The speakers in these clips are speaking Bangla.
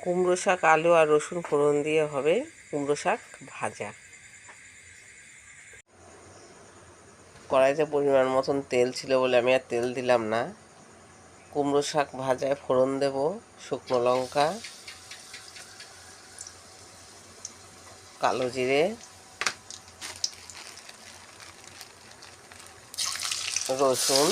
কুমড়ো শাক আলু আর রসুন ফোড়ন দিয়ে হবে কুমড়ো শাক ভাজা। কড়াইতে পরিমাণ মতন তেল ছিল বলে আমি আর তেল দিলাম না। কুমড়ো শাক ভাজায় ফোড়ন দেব শুকনো লঙ্কা, কালো জিরে, রসুন,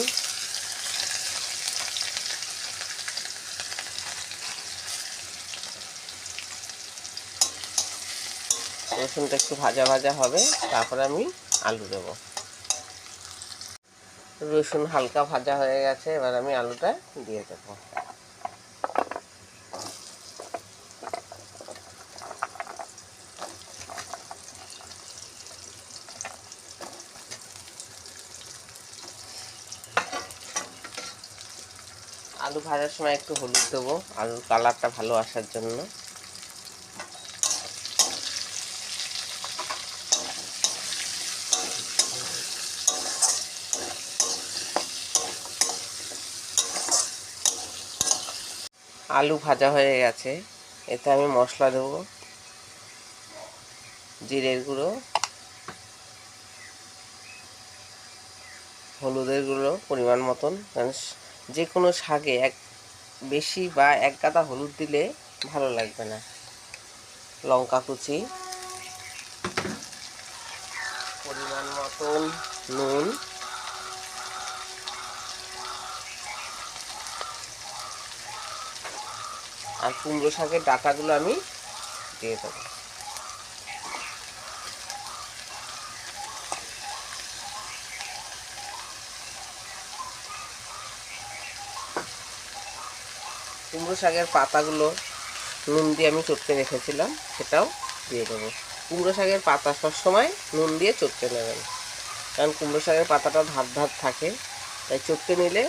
রসুনটা একটু ভাজা ভাজা হবে, তারপরে আমি আলু দেব। রসুন হালকা ভাজা হয়ে গেছে, এবার আমি আলুটা দিয়ে দেব। আলু ভাজার সময় একটু হলুদ দেবো আলুর কালারটা ভালো আসার জন্য। আলু ভাজা হয়ে গেছে, এতে আমি মশলা দেবো। জিরের গুঁড়ো, হলুদের গুঁড়ো পরিমাণ মতন, কারণ যে কোনো শাকে বেশি বা এক গাদা হলুদ দিলে ভালো লাগবে না। লঙ্কা কুচি, পরিমাণ মতন নুন, আর কুমড়ো শাকের ডাঁটাগুলো আমি দিয়ে দেবো। কুমড়ো শাকের পাতাগুলো নুন দিয়ে আমি চটকে রেখেছিলাম, সেটাও দিয়ে দেবো। কুমড়ো শাকের পাতা সবসময় নুন দিয়ে চটকে নেবেন, কারণ কুমড়ো শাকের পাতাটা ধার ধার থাকে, তাই চটকে নিলে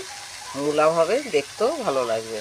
মুলাম হবে, দেখতেও ভালো লাগবে।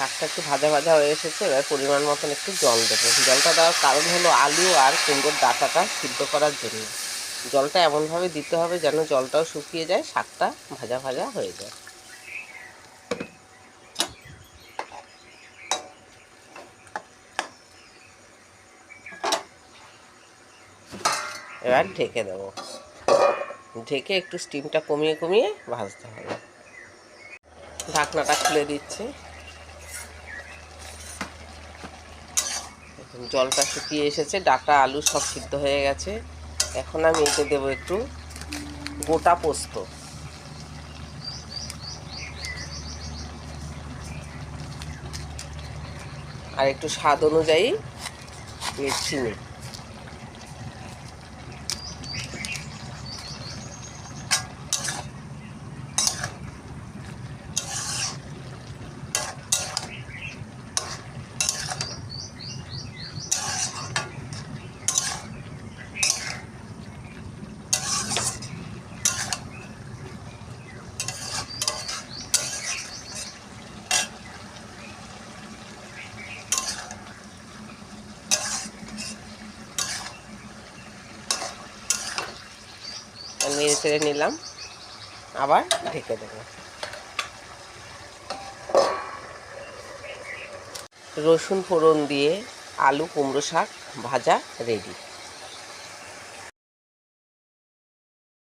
শাকটা একটু ভাজা ভাজা হয়ে এসেছে, এবার পরিমাণ মতন একটু জল দেবো। জলটা দেওয়ার কারণ হলো আলু আর কুমড়োর ডাঁটাটা সিদ্ধ করার জন্য। জলটা এমনভাবে দিতে হবে যেন জলটাও শুকিয়ে যায়, শাকটা ভাজা ভাজা হয়ে যায়। এবার ঢেকে দেবো, ঢেকে একটু স্টিমটা কমিয়ে কমিয়ে ভাজতে হবে। ঢাকনাটা খুলে দিচ্ছি। জলটা শুকিয়ে এসেছে, ডাঁটা আলু সব সিদ্ধ হয়ে গেছে। এখন আমি এতে দেবো একটু গোটা পোস্ত, আর একটু স্বাদ অনুযায়ী চিনি। নেড়ে চেড়ে নিলাম, আবার ঢেকে দেবো। রসুন ফোড়ন দিয়ে আলু কুমড়ো শাক ভাজা রেডি।